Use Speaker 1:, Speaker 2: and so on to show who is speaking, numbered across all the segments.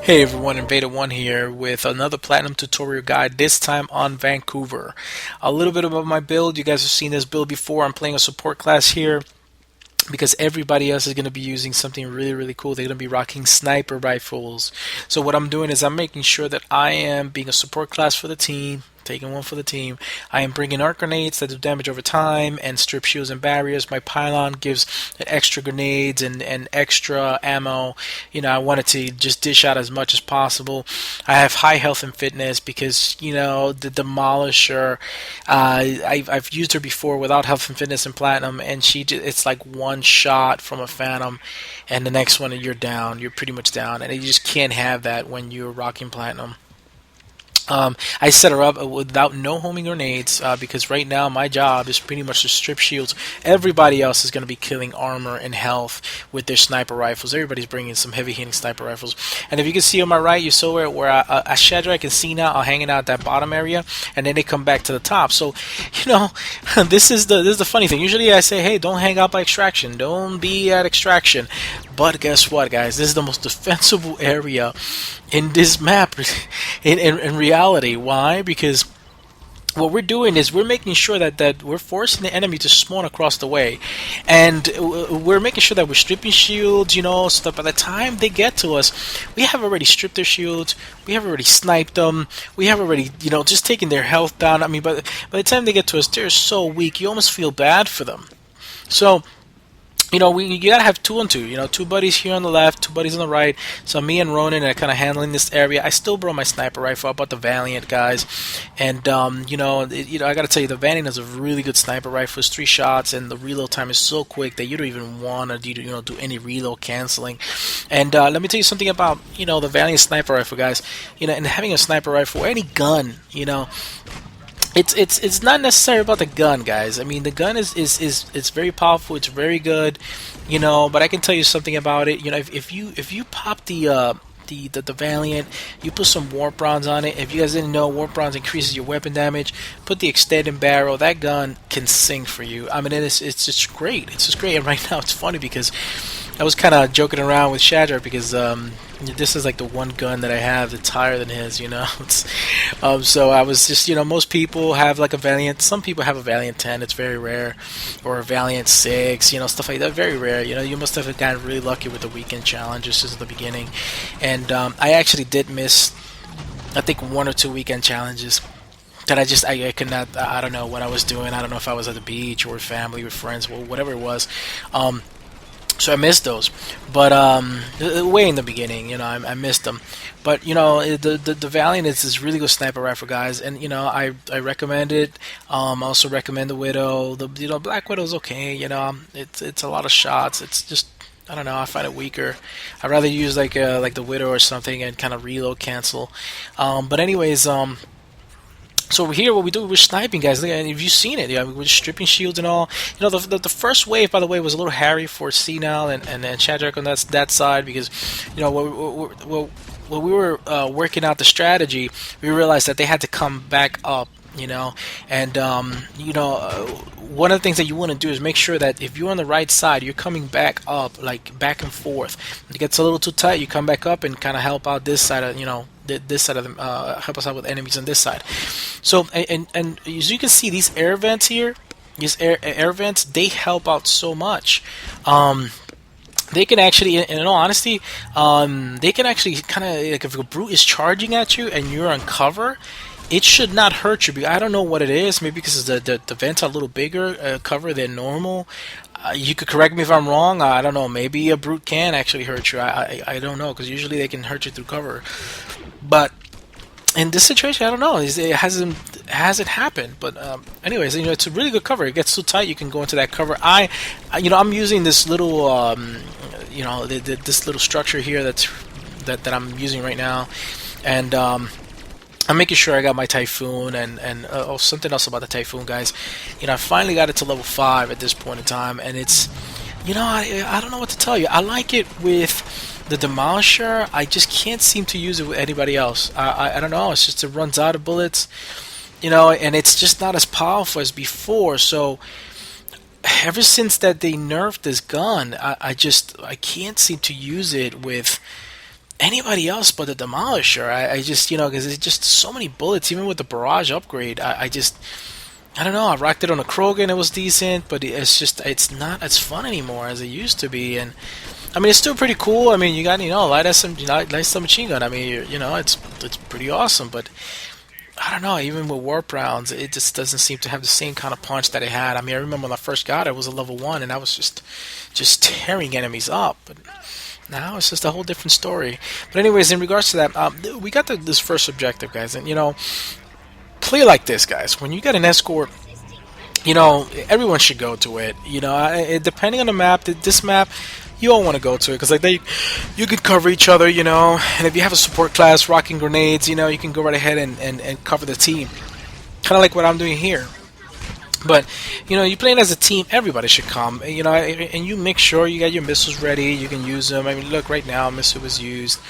Speaker 1: Hey everyone, INVADERONE here with another Platinum tutorial guide, this time on Vancouver. A little bit about my build. You guys have seen this build before. I'm playing a support class here because everybody else is going to be using something really cool. They're going to be rocking sniper rifles. So what I'm doing is I'm making sure that I am being a support class for the team, taking one for the team. I am bringing arc grenades that do damage over time and strip shields and barriers. My pylon gives extra grenades and extra ammo. You know, I wanted to just dish out as much as possible. I have high health and fitness because, you know, the Demolisher, I've used her before without health and fitness and platinum, and it's like one shot from a phantom, and the next one you're down. You're pretty much down, and you just can't have that when you're rocking platinum. I set her up without no homing grenades because right now my job is pretty much to strip shields. Everybody else is going to be killing armor and health with their sniper rifles. Everybody's bringing some heavy hitting sniper rifles. And if you can see on my right, you saw where Shadrach and Cena are hanging out that bottom area, and then they come back to the top. So, you know, this is the funny thing. Usually I say, hey, don't hang out by extraction. Don't be at extraction. But guess what, guys? This is the most defensible area in this map in reality. Why? Because what we're doing is we're making sure that we're forcing the enemy to spawn across the way, and we're making sure that we're stripping shields, you know, so that by the time they get to us, we have already stripped their shields, we have already sniped them, we have already, you know, just taken their health down. I mean, by the time they get to us, they're so weak, you almost feel bad for them. So, you know, you gotta have two and two. You know, two buddies here on the left, two buddies on the right. So me and Ronan are kind of handling this area. I still brought my sniper rifle. I bought the Valiant, guys, and I gotta tell you, the Valiant is a really good sniper rifle. It's 3 shots, and the reload time is so quick that you don't even want to do any reload canceling. And let me tell you something about the Valiant sniper rifle, guys. You know, and having a sniper rifle or any gun, you know. It's not necessarily about the gun, guys. I mean, the gun is it's very powerful. It's very good, you know. But I can tell you something about it. You know, if you pop the Valiant, you put some warp rounds on it. If you guys didn't know, warp rounds increases your weapon damage. Put the extended barrel. That gun can sing for you. I mean, it's just great. It's just great. And right now, it's funny because I was kind of joking around with Shadrach because this is like the one gun that I have that's higher than his, you know. So I was just, most people have like a Valiant. Some people have a Valiant 10. It's very rare, or a Valiant 6, stuff like that. Very rare. You know, you must have gotten really lucky with the weekend challenges since the beginning. And I actually did miss, I think, 1 or 2 weekend challenges that I could not. I don't know what I was doing. I don't know if I was at the beach or with family, with friends, or whatever it was. So I missed those, but way in the beginning, I missed them. But the Valiant is this really good sniper rifle, guys, and I recommend it. I also recommend the Widow. The Black Widow's okay. It's a lot of shots. It's just, I don't know. I find it weaker. I'd rather use like the Widow or something and kind of reload cancel. But anyways. So here, what we do, we're sniping, guys. And if you've seen it, we're stripping shields and all. The first wave, by the way, was a little hairy for Senile and Shadrach on that side because, when we were working out the strategy, we realized that they had to come back up. And one of the things that you want to do is make sure that if you're on the right side, you're coming back up, like back and forth. If it gets a little too tight, you come back up and kind of help out this side of this side of them, help us out with enemies on this side. So and as you can see, these air vents here, these air vents, they help out so much. They can actually, in all honesty, they can actually kind of, like, if a brute is charging at you and you're on cover, it should not hurt you. I don't know what it is. Maybe because the vents are a little bigger cover than normal. You could correct me if I'm wrong. I don't know. Maybe a brute can actually hurt you. I don't know, because usually they can hurt you through cover. But in this situation, I don't know. It hasn't happened. But anyways, it's a really good cover. It gets so tight you can go into that cover. I'm using this little this little structure here that I'm using right now, and I'm making sure I got my Typhoon and something else about the Typhoon, guys. I finally got it to level 5 at this point in time, and it's, I don't know what to tell you. I like it with the Demolisher. I just can't seem to use it with anybody else. I don't know. It's just, it runs out of bullets, and it's just not as powerful as before. So ever since that they nerfed this gun, I can't seem to use it with anybody else but the Demolisher. I just, because it's just so many bullets, even with the barrage upgrade. I don't know. I rocked it on a Krogan, it was decent, but it's not as fun anymore as it used to be. And I mean, it's still pretty cool. I mean, you got light SMG, light submachine gun. I mean, it's pretty awesome. But I don't know. Even with warp rounds, it just doesn't seem to have the same kind of punch that it had. I mean, I remember when I first got it, it was a level 1, and I was just tearing enemies up. But now it's just a whole different story. But anyways, in regards to that, we got this first objective, guys, and play like this, guys. When you get an escort, everyone should go to it. Depending on the map, this map, you all want to go to it because you can cover each other, and if you have a support class rocking grenades, you can go right ahead and cover the team, kind of like what I'm doing here. But you're playing as a team, everybody should come, and you make sure you got your missiles ready, you can use them. I mean, look, right now a missile was used.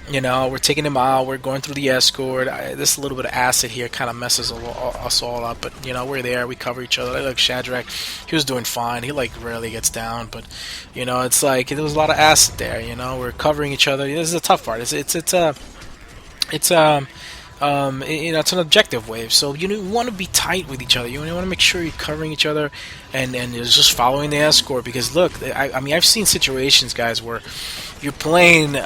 Speaker 1: We're taking him out. We're going through the escort. This little bit of acid here kind of messes us all up. But, we're there. We cover each other. Like Shadrach, he was doing fine. He, rarely gets down. But, it's like there was a lot of acid there. We're covering each other. This is a tough part. It's an objective wave. So you want to be tight with each other. You want to make sure you're covering each other and just following the escort. Because, look, I mean, I've seen situations, guys, where you're playing...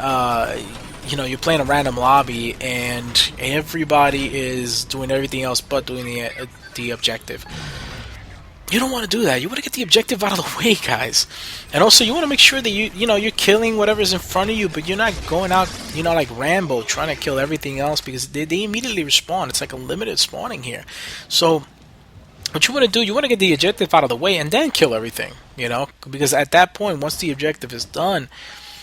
Speaker 1: you're playing a random lobby and everybody is doing everything else but doing the objective. You don't want to do that. You want to get the objective out of the way, guys. And also, you want to make sure that you're killing whatever's in front of you, but you're not going out, like Rambo, trying to kill everything else because they immediately respawn. It's like a limited spawning here. So, what you want to do, you want to get the objective out of the way and then kill everything, because at that point, once the objective is done,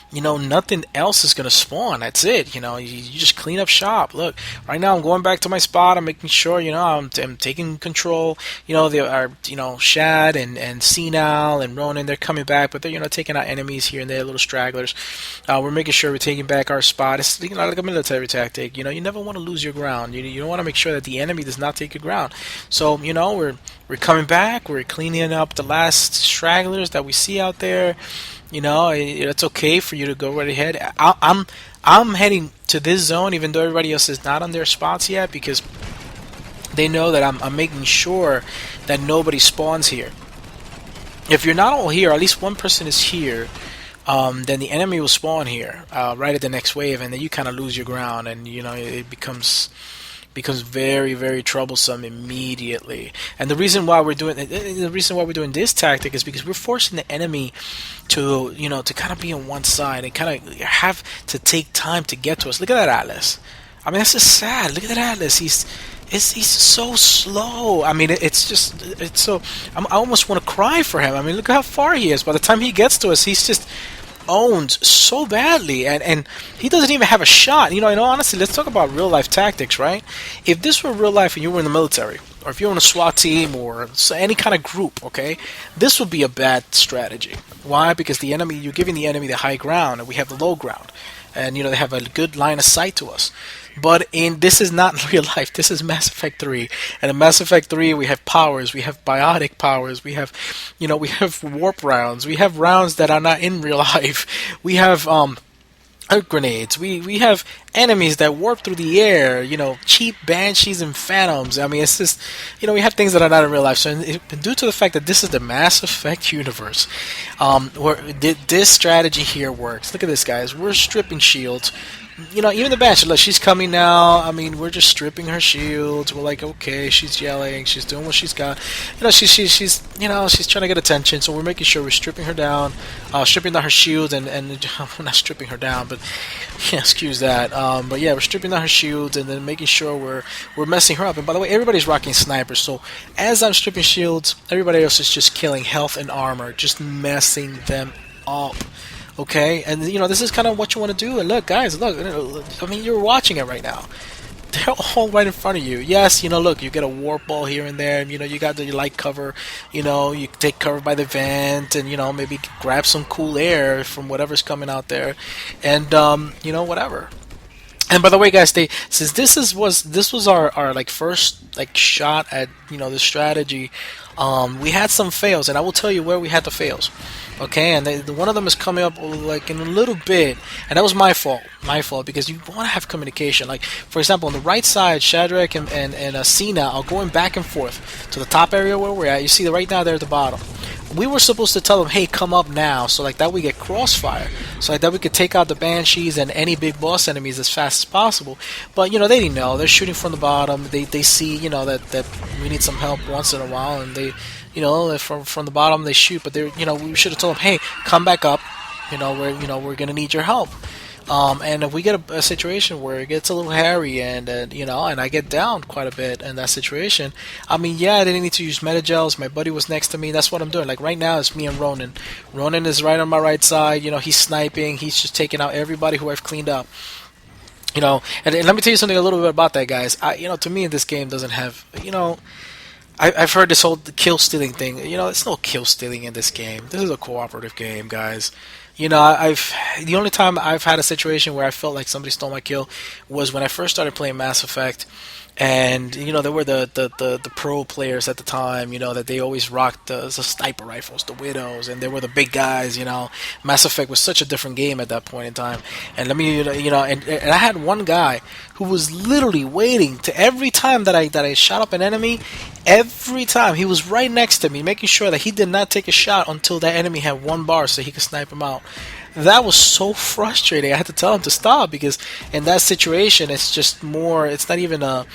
Speaker 1: nothing else is going to spawn. That's it. You just clean up shop. Look, right now I'm going back to my spot. I'm making sure, I'm taking control. There are, Shad and Senile and Ronin, they're coming back, but they're, taking out enemies here and there, little stragglers. We're making sure we're taking back our spot. It's, like a military tactic. You never want to lose your ground. You don't want to make sure that the enemy does not take your ground. So, we're coming back. We're cleaning up the last stragglers that we see out there. It's okay for you to go right ahead. I'm heading to this zone, even though everybody else is not on their spots yet, because they know that I'm making sure that nobody spawns here. If you're not all here, at least one person is here, then the enemy will spawn here right at the next wave, and then you kind of lose your ground, and it becomes very, very troublesome immediately. And the reason why we're doing this tactic is because we're forcing the enemy to to kind of be on one side and kind of have to take time to get to us. Look at that Atlas. I mean, that's just sad. Look at that Atlas. He's so slow. I mean, it's so. I almost want to cry for him. I mean, look how far he is. By the time he gets to us, he's just owned so badly, and he doesn't even have a shot. Honestly, let's talk about real life tactics, right? If this were real life and you were in the military, or if you were in a SWAT team or any kind of group, okay, this would be a bad strategy. Why? Because you're giving the enemy the high ground, and we have the low ground, and they have a good line of sight to us. But this is not real life. This is Mass Effect 3. And in Mass Effect 3, we have powers. We have biotic powers. We have, we have warp rounds. We have rounds that are not in real life. We have grenades. We have enemies that warp through the air. Cheap banshees and phantoms. I mean, it's just, we have things that are not in real life. So due to the fact that this is the Mass Effect universe, where this strategy here works. Look at this, guys. We're stripping shields. Even the Banshee, look, she's coming now. I mean, we're just stripping her shields. We're like, okay, she's yelling, she's doing what she's got. She's trying to get attention, so we're making sure we're stripping her down, stripping down her shields, and we're not stripping her down, but excuse that. But yeah, we're stripping down her shields, and then making sure we're messing her up. And by the way, everybody's rocking snipers, so as I'm stripping shields, everybody else is just killing health and armor, just messing them up. Okay, and this is kind of what you want to do. And look, guys, look. I mean, you're watching it right now. They're all right in front of you. Yes, look, you get a warp ball here and there. And, you got the light cover. You take cover by the vent, and maybe grab some cool air from whatever's coming out there, and whatever. And by the way, guys, they since this was our like first like shot at this strategy, we had some fails, and I will tell you where we had the fails. Okay, and one of them is coming up like in a little bit, and that was my fault because you want to have communication. Like for example, on the right side, Shadrach and Cena are going back and forth to the top area where we're at. You see that right now they're at the bottom. We were supposed to tell them, hey, come up now, so like that we get crossfire, so like that we could take out the banshees and any big boss enemies as fast as possible. But they didn't know. They're shooting from the bottom. They see that we need some help once in a while, and they from the bottom they shoot. But they're we should have told them, hey, come back up. We're gonna need your help. And if we get a situation where it gets a little hairy and I get down quite a bit in that situation, I mean, yeah, I didn't need to use metagels. My buddy was next to me. That's what I'm doing. Like right now, it's me and Ronan. Ronan is right on my right side. He's sniping. He's just taking out everybody who I've cleaned up. And let me tell you something a little bit about that, guys. To me, this game doesn't have, I've heard this whole kill stealing thing. It's no kill stealing in this game. This is a cooperative game, guys. I've the only time I've had a situation where I felt like somebody stole my kill was when I first started playing Mass Effect, and there were the pro players at the time, that they always rocked the sniper rifles, the widows, and they were the big guys. Mass Effect was such a different game at that point in time. And let me and I had one guy who was literally waiting to every time that I shot up an enemy, every time he was right next to me, making sure that he did not take a shot until that enemy had one bar so he could snipe him out. That was so frustrating. I had to tell him to stop because in that situation, it's just more. It's not even a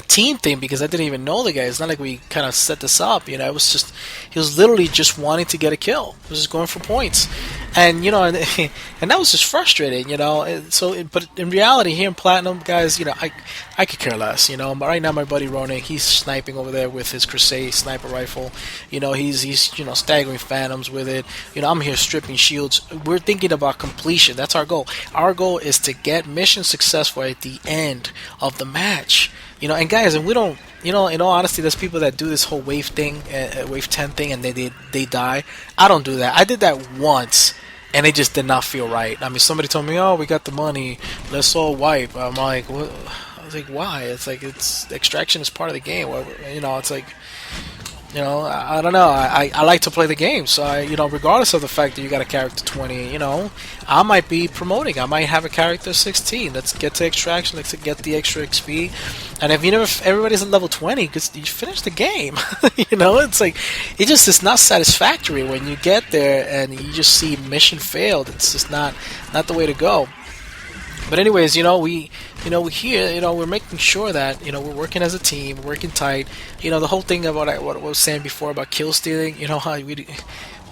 Speaker 1: team thing because I didn't even know the guy. It's not like we kind of set this up. It was just he was literally just wanting to get a kill. He was just going for points, and and that was just frustrating. But in reality, here in Platinum, guys, I could care less. But right now, my buddy Ronan, he's sniping over there with his Crusade sniper rifle. He's staggering phantoms with it. I'm here stripping shields. We're thinking about completion. That's our goal. Our goal is to get mission successful at the end of the match. And guys, and we don't, in all honesty, there's people that do this whole wave thing, wave 10 thing, and they die. I don't do that. I did that once, and it just did not feel right. I mean, somebody told me, oh, we got the money, let's all wipe. I'm like, what? I was like, why? It's like, extraction is part of the game. It's like, I don't know. I like to play the game, so regardless of the fact that you got a character 20, I might be promoting. I might have a character 16. Let's get to extraction. Let's get the extra XP. And if everybody's at level 20, because you finish the game, it's like it's not satisfactory when you get there and you just see mission failed. It's just not the way to go. But anyways, we here, we're making sure that we're working as a team, working tight. The whole thing about what I was saying before about kill stealing. How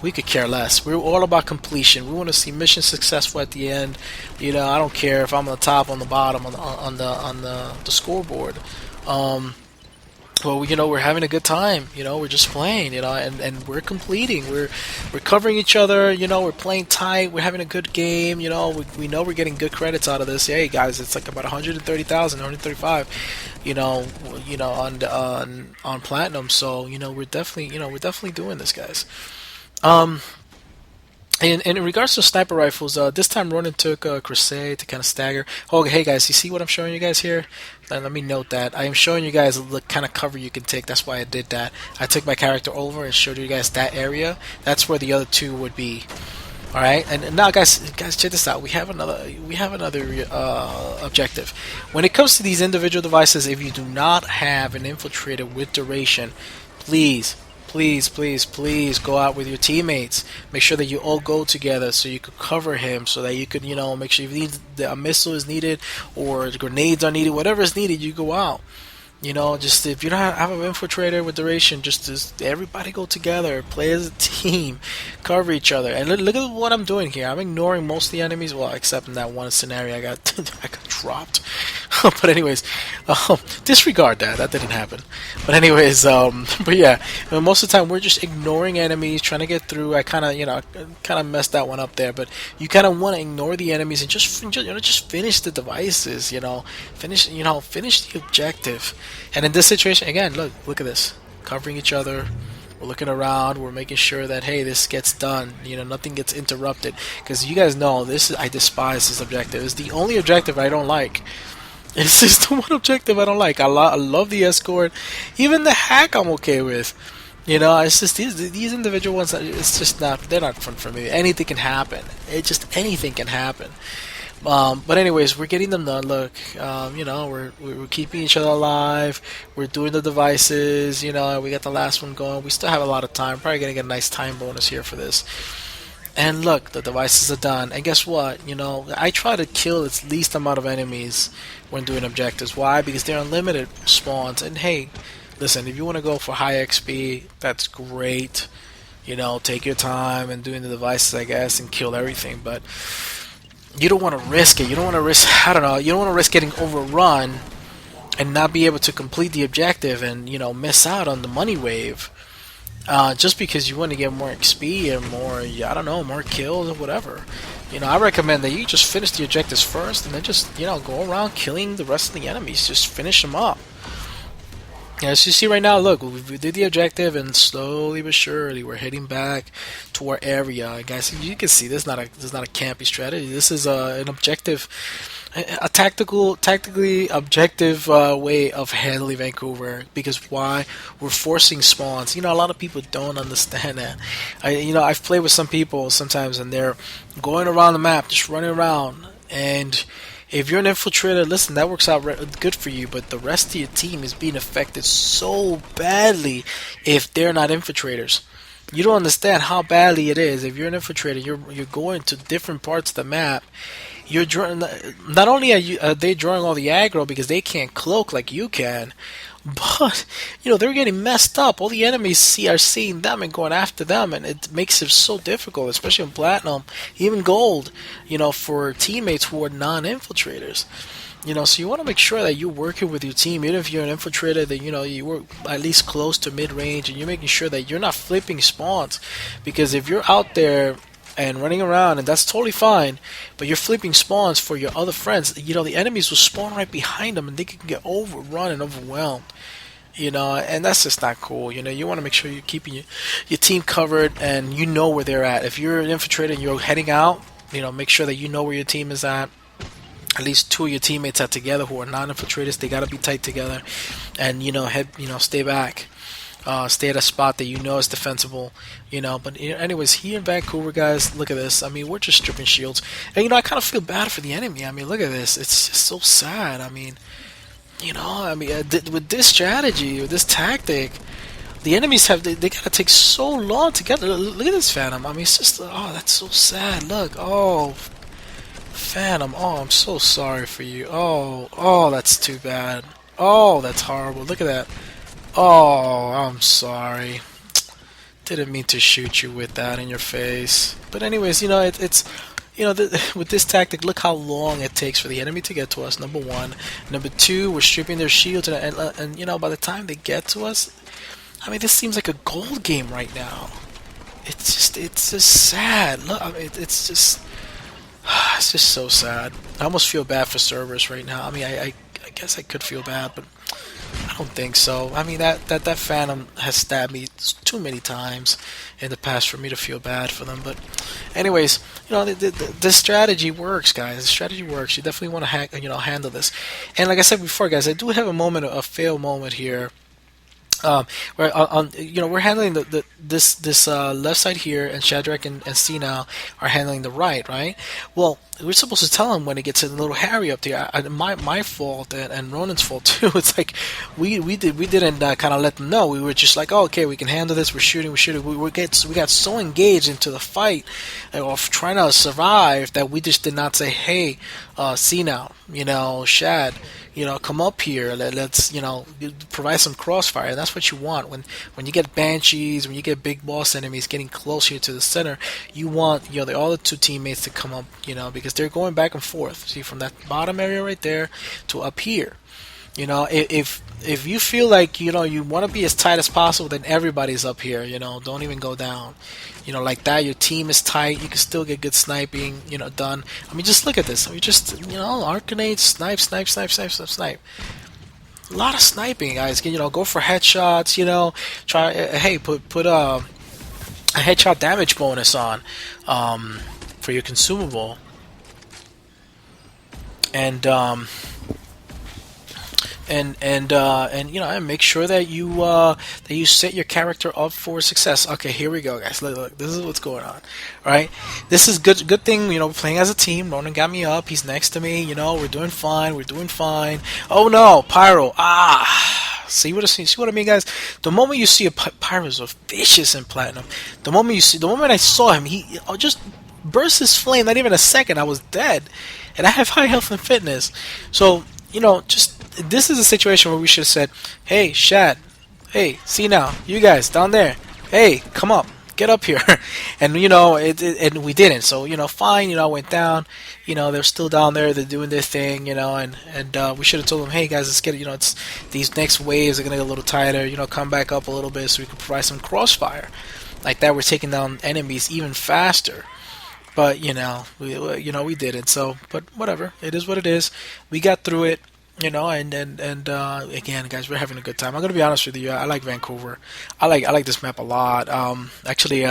Speaker 1: we could care less. We're all about completion. We want to see mission successful at the end. I don't care if I'm on the top, on the bottom, on the scoreboard. Well, we're having a good time. We're just playing. And we're completing. We're covering each other. We're playing tight. We're having a good game. We know we're getting good credits out of this. Hey guys, it's like about 130,000, 135. On platinum. So we're definitely doing this, guys. And in regards to sniper rifles, this time Ronan took a Crusade to kind of stagger. Oh, hey guys, you see what I'm showing you guys here? Let me note that. I am showing you guys the kind of cover you can take. That's why I did that. I took my character over and showed you guys that area. That's where the other two would be. All right, and now guys, check this out. We have another objective. When it comes to these individual devices, if you do not have an infiltrator with duration, please go out with your teammates. Make sure that you all go together so you could cover him, so that you could, make sure if a missile is needed or grenades are needed, whatever is needed, you go out. Just if you don't have an infiltrator with duration, just everybody go together, play as a team, cover each other. And look at what I'm doing here. I'm ignoring most of the enemies, well, except in that one scenario I got dropped. But anyways, disregard that. That didn't happen. But anyways, but yeah, most of the time we're just ignoring enemies, trying to get through. I kind of messed that one up there. But you kind of want to ignore the enemies and just finish the devices. Finish the objective. And in this situation, again, look at this, covering each other. We're looking around. We're making sure that, hey, this gets done. You know, nothing gets interrupted. Because you guys know I despise this objective. It's the only objective I don't like. It's just the one objective I don't like. I love the escort. Even the hack I'm okay with. You know, it's just these individual ones. It's just not. They're not fun for me. Anything can happen. Anything can happen. But anyways, we're getting them done. Look, you know, we're keeping each other alive. We're doing the devices. You know, we got the last one going. We still have a lot of time. Probably gonna get a nice time bonus here for this. And look, the devices are done. And guess what? You know, I try to kill its least amount of enemies when doing objectives. Why? Because they're unlimited spawns. And hey, listen, if you want to go for high XP, that's great. You know, take your time and doing the devices, I guess, and kill everything. But you don't want to risk it. You don't want to risk, I don't know, you don't want to risk getting overrun and not be able to complete the objective and, you know, miss out on the money wave. Just because you want to get more XP and more, I don't know, more kills or whatever. You know, I recommend that you just finish the objectives first and then just, you know, go around killing the rest of the enemies. Just finish them up. As you see right now, look, we did the objective and slowly but surely we're heading back to our area. Guys, you can see this is not a campy strategy. This is an objective, a tactically objective way of handling Vancouver. Because why? We're forcing spawns. You know, a lot of people don't understand that. I've played with some people sometimes, and they're going around the map, just running around, and if you're an infiltrator, listen, that works out good for you, but the rest of your team is being affected so badly if they're not infiltrators. You don't understand how badly it is. If you're an infiltrator, you're going to different parts of the map. You're drawing, not only are they drawing all the aggro because they can't cloak like you can, but you know they're getting messed up. All the enemies are seeing them and going after them, and it makes it so difficult, especially in platinum, even gold. You know, for teammates who are non-infiltrators. You know, so you want to make sure that you're working with your team, even if you're an infiltrator, that you know you work at least close to mid-range, and you're making sure that you're not flipping spawns, because if you're out there and running around, and that's totally fine, but you're flipping spawns for your other friends, you know, the enemies will spawn right behind them and they can get overrun and overwhelmed, you know, and that's just not cool. You know, you want to make sure you're keeping your team covered and you know where they're at. If you're an infiltrator and you're heading out, you know, make sure that you know where your team is at. At least two of your teammates are together who are non-infiltrators. They got to be tight together, and you know, stay back. Stay at a spot that you know is defensible, you know. But anyways, here in Vancouver, guys, look at this. I mean, we're just stripping shields, and you know, I kind of feel bad for the enemy. I mean, look at this. It's just so sad. I mean, you know, with this strategy, with this tactic, the enemies they gotta take so long to get. Look at this Phantom. I mean, it's just that's so sad. Look, Phantom. Oh, I'm so sorry for you. Oh, that's too bad. Oh, that's horrible. Look at that. Oh, I'm sorry. Didn't mean to shoot you with that in your face. But anyways, you know, it's you know, with this tactic, look how long it takes for the enemy to get to us, number one. Number two, we're stripping their shields, and you know, by the time they get to us, I mean, this seems like a gold game right now. It's just sad. Look, I mean, it's just so sad. I almost feel bad for Cerberus right now. I mean, I guess I could feel bad, but I don't think so. I mean, that Phantom has stabbed me too many times in the past for me to feel bad for them. But anyways, you know, the strategy works, guys. The strategy works. You definitely want to handle this. And like I said before, guys, I do have a fail moment here. Where we're handling this left side here, and Shadrach and C now are handling the right. Well, we're supposed to tell him when it gets a little hairy up there. My fault and Ronan's fault too. It's like we didn't kind of let them know. We were just like, oh, okay, we can handle this. We're shooting. We got so engaged into the fight of trying to survive that we just did not say, hey, C now, you know, Shad, you know, come up here. Let's, you know, provide some crossfire. And that's what you want when you get banshees, when you get big boss enemies getting close here to the center. You want, you know, all the two teammates to come up, you know, because they're going back and forth. See, from that bottom area right there to up here. You know, if you feel like, you know, you want to be as tight as possible, then everybody's up here. You know, don't even go down. You know, like that, your team is tight. You can still get good sniping, you know, done. I mean, just look at this. I mean, just, you know, arcanate, snipe. A lot of sniping, guys. You know, go for headshots. You know, try. Hey, put a headshot damage bonus on for your consumable, and and you know, and make sure that you set your character up for success. Okay, here we go, guys. Look, this is what's going on. All right, this is good thing. You know, we're playing as a team. Ronan got me up. He's next to me. You know, we're doing fine. We're doing fine. Oh no, Pyro. See what I mean, guys? The moment you see a Pyro is vicious in platinum. The moment I saw him, he just burst his flame. Not even a second, I was dead, and I have high health and fitness. So you know, just this is a situation where we should have said, "Hey, Shad, hey, see now, you guys down there, hey, come up, get up here," and you know, and we didn't. So you know, fine, you know, I went down. You know, they're still down there, they're doing their thing, you know, and we should have told them, "Hey guys, let's get it. You know, it's these next waves are gonna get a little tighter. You know, come back up a little bit so we can provide some crossfire, like that. We're taking down enemies even faster." But we didn't. So, but whatever. It is what it is. We got through it. You know, and again, guys, we're having a good time. I'm gonna be honest with you. I like Vancouver. I like this map a lot. Actually,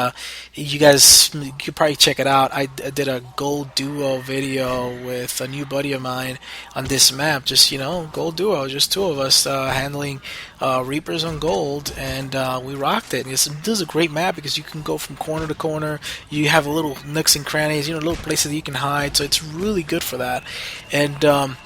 Speaker 1: you guys you could probably check it out. I did a gold duo video with a new buddy of mine on this map. Just gold duo, just two of us handling Reapers on gold, and we rocked it. This is a great map because you can go from corner to corner. You have little nooks and crannies, little places that you can hide. So it's really good for that. And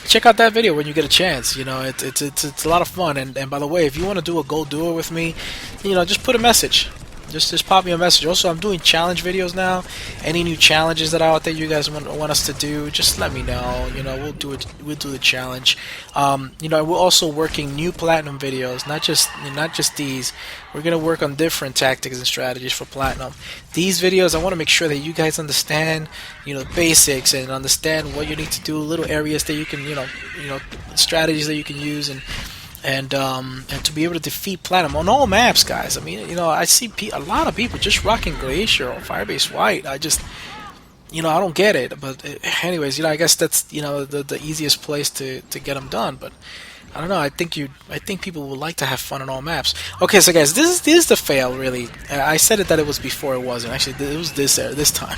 Speaker 1: check out that video when you get a chance. It's a lot of fun. And by the way, if you want to do a gold duo with me, just put a message. Just pop me a message. Also, I'm doing challenge videos now. Any new challenges that are out there you guys want us to do, just let me know. We'll do it. We'll do the challenge. We're also working new platinum videos, not just these. We're gonna work on different tactics and strategies for platinum. These videos, I want to make sure that you guys understand, the basics and understand what you need to do. Little areas that you can, strategies that you can use and to be able to defeat platinum on all maps, guys. I mean, I see a lot of people just rocking Glacier or Firebase White. I just, I don't get it. But anyways, I guess that's the easiest place to get them done. But I don't know. I think people would like to have fun on all maps. Okay, so guys, this is the fail. Really, I said it that it was before. It wasn't actually. It was this time.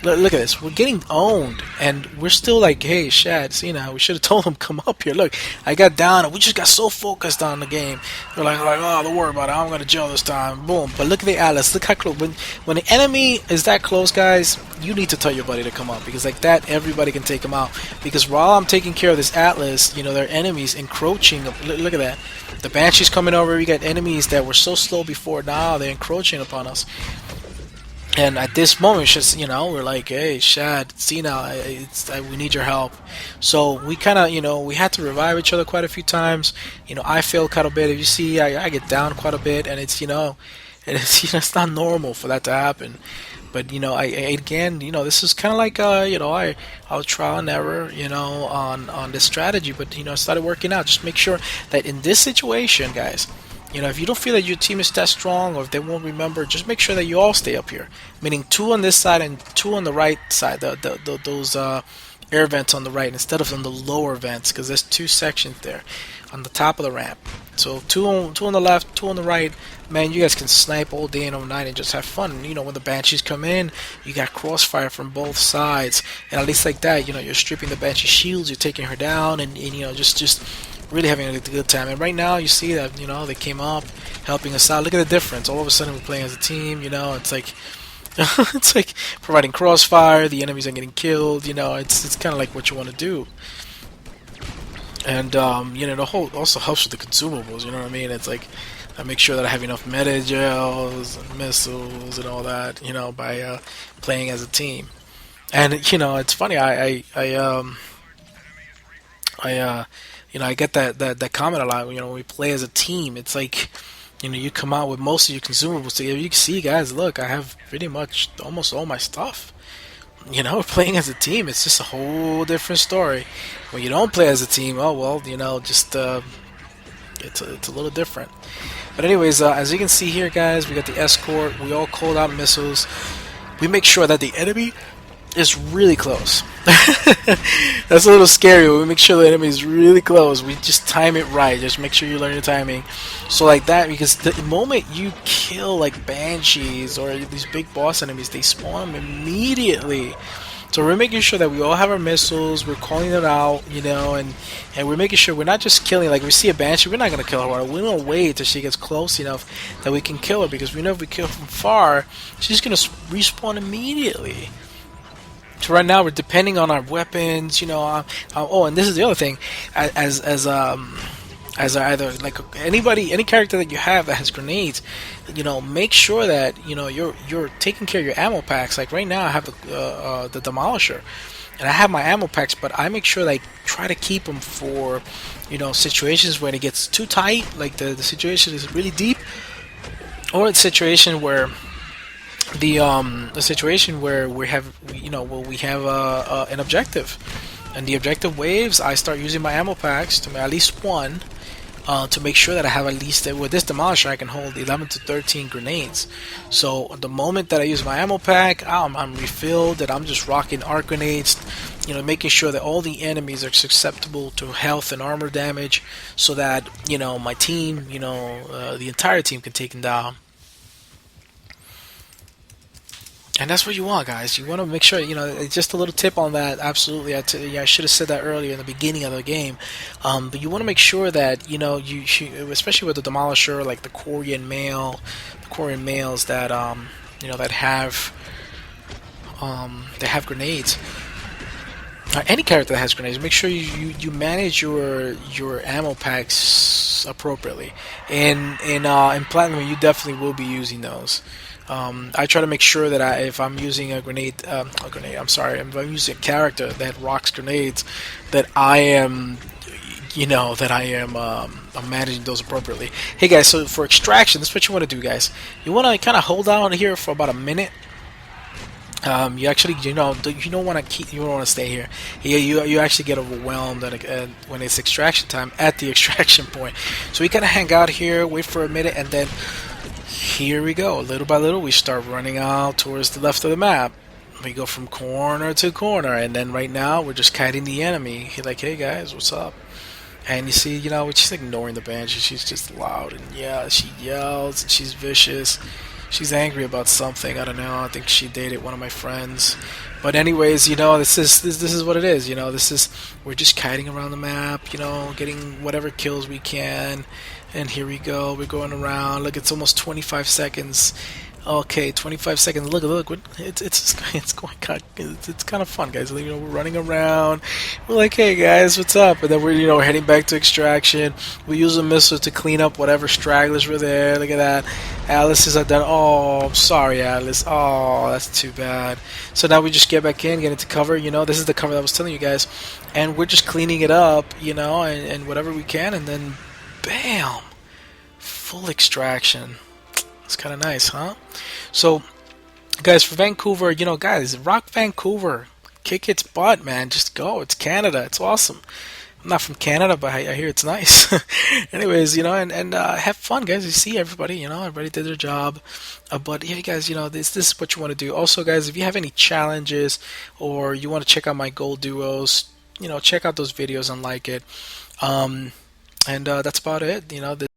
Speaker 1: Look at this. We're getting owned, and we're still like, "Hey, Shad, see now, we should have told him come up here." Look, I got down, and we just got so focused on the game. We're like, "Oh, don't worry about it. I'm gonna jail this time." Boom. But look at the Atlas. Look how close. When the enemy is that close, guys, you need to tell your buddy to come up because like that, everybody can take him out. Because while I'm taking care of this Atlas, their enemies encroaching. Look at that. The Banshee's coming over. We got enemies that were so slow before. Now they're encroaching upon us. And at this moment, it's just, we're like, "Hey, Shad, see now, we need your help." So we kind of, we had to revive each other quite a few times. I failed quite a bit. If you see, I get down quite a bit, and it's, it's not normal for that to happen. But again, this is kind of like I was trial and error, on this strategy. But it started working out. Just make sure that in this situation, guys. If you don't feel that your team is that strong or if they won't remember, just make sure that you all stay up here. Meaning 2 on this side and 2 on the right side, those air vents on the right instead of on the lower vents because there's 2 sections there on the top of the ramp. So 2 on the left, 2 on the right. Man, you guys can snipe all day and all night and just have fun. When the Banshees come in, you got crossfire from both sides. And at least like that, you're stripping the Banshee shields, you're taking her down, and just really having a good time. And right now you see that they came up helping us out. Look at the difference. All of a sudden we're playing as a team. It's like it's like providing crossfire, the enemies are getting killed. It's kind of like what you want to do. And the whole also helps with the consumables. You know what I mean? It's like I make sure that I have enough meta gels and missiles and all that, by playing as a team. And it's funny, I get that comment a lot. When we play as a team, it's like, you come out with most of your consumables together. You can see, guys, look, I have pretty much almost all my stuff. Playing as a team, it's just a whole different story. When you don't play as a team, oh well, just it's a little different. But anyways, as you can see here, guys, we got the escort. We all called out missiles. We make sure that the enemy is really close. That's a little scary. We make sure the enemy is really close. We just time it right. Just make sure you learn your timing. So like that, because the moment you kill like banshees or these big boss enemies, they spawn them immediately. So we're making sure that we all have our missiles, we're calling it out, you know, and we're making sure we're not just killing, like we see a banshee, we're not going to kill her. We're going to wait till she gets close enough that we can kill her, because we know if we kill from far, she's going to respawn immediately. So right now we're depending on our weapons, you know. Oh, and this is the other thing, as either like any character that you have that has grenades, you know, make sure that you know you're taking care of your ammo packs. Like right now, I have the Demolisher, and I have my ammo packs, but I make sure that I try to keep them for, you know, situations when it gets too tight, like the situation is really deep, or a situation where the situation where we have, you know, we have an objective, and the objective waves, I start using my ammo packs to at least one. To make sure that I have at least, with this Demolisher I can hold 11 to 13 grenades. So the moment that I use my ammo pack, I'm refilled, that I'm just rocking arc grenades, you know, making sure that all the enemies are susceptible to health and armor damage, so that, you know, my team, you know, the entire team can take them down. And that's what you want, guys. You want to make sure, you know, just a little tip on that. Absolutely. I should have said that earlier in the beginning of the game. But you want to make sure that, you know, especially with the Demolisher, like the Korean males that, you know, that have, they have grenades. Any character that has grenades, make sure you manage your ammo packs appropriately. In Platinum, you definitely will be using those. I try to make sure that if I'm using I'm using a character that rocks grenades, that I am, you know, I'm managing those appropriately. Hey guys, so for extraction, this is what you want to do, guys. You want to kind of hold down here for about a minute. You actually, you don't want to stay here. You actually get overwhelmed when it's extraction time at the extraction point. So we kind of hang out here, wait for a minute, and then here we go. Little by little, we start running out towards the left of the map. We go from corner to corner, and then right now we're just kiting the enemy. He's like, "Hey guys, what's up?" And you see, you know, she's ignoring the banshee. She's just loud, and yeah, she yells and she's vicious. She's angry about something. I don't know. I think she dated one of my friends. But anyways, you know, this is what it is. You know, we're just kiting around the map. You know, getting whatever kills we can. And here we go. We're going around. Look, it's almost 25 seconds. Okay, 25 seconds. Look. It's going it's kind of fun, guys. You know, we're running around. We're like, hey guys, what's up? And then we're heading back to extraction. We use a missile to clean up whatever stragglers were there. Look at that. Alice is done. Oh, I'm sorry, Alice. Oh, that's too bad. So now we just get back in, get into cover. You know, this is the cover that I was telling you guys, and we're just cleaning it up. You know, and whatever we can, and then bam, full extraction. It's kind of nice, huh? So, guys, for Vancouver, you know, guys, rock Vancouver. Kick its butt, man. Just go. It's Canada. It's awesome. I'm not from Canada, but I hear it's nice. Anyways, you know, and have fun, guys. You see everybody, you know, everybody did their job. But, yeah, guys, you know, this is what you want to do. Also, guys, if you have any challenges or you want to check out my gold duos, you know, check out those videos and like it. And that's about it. You know,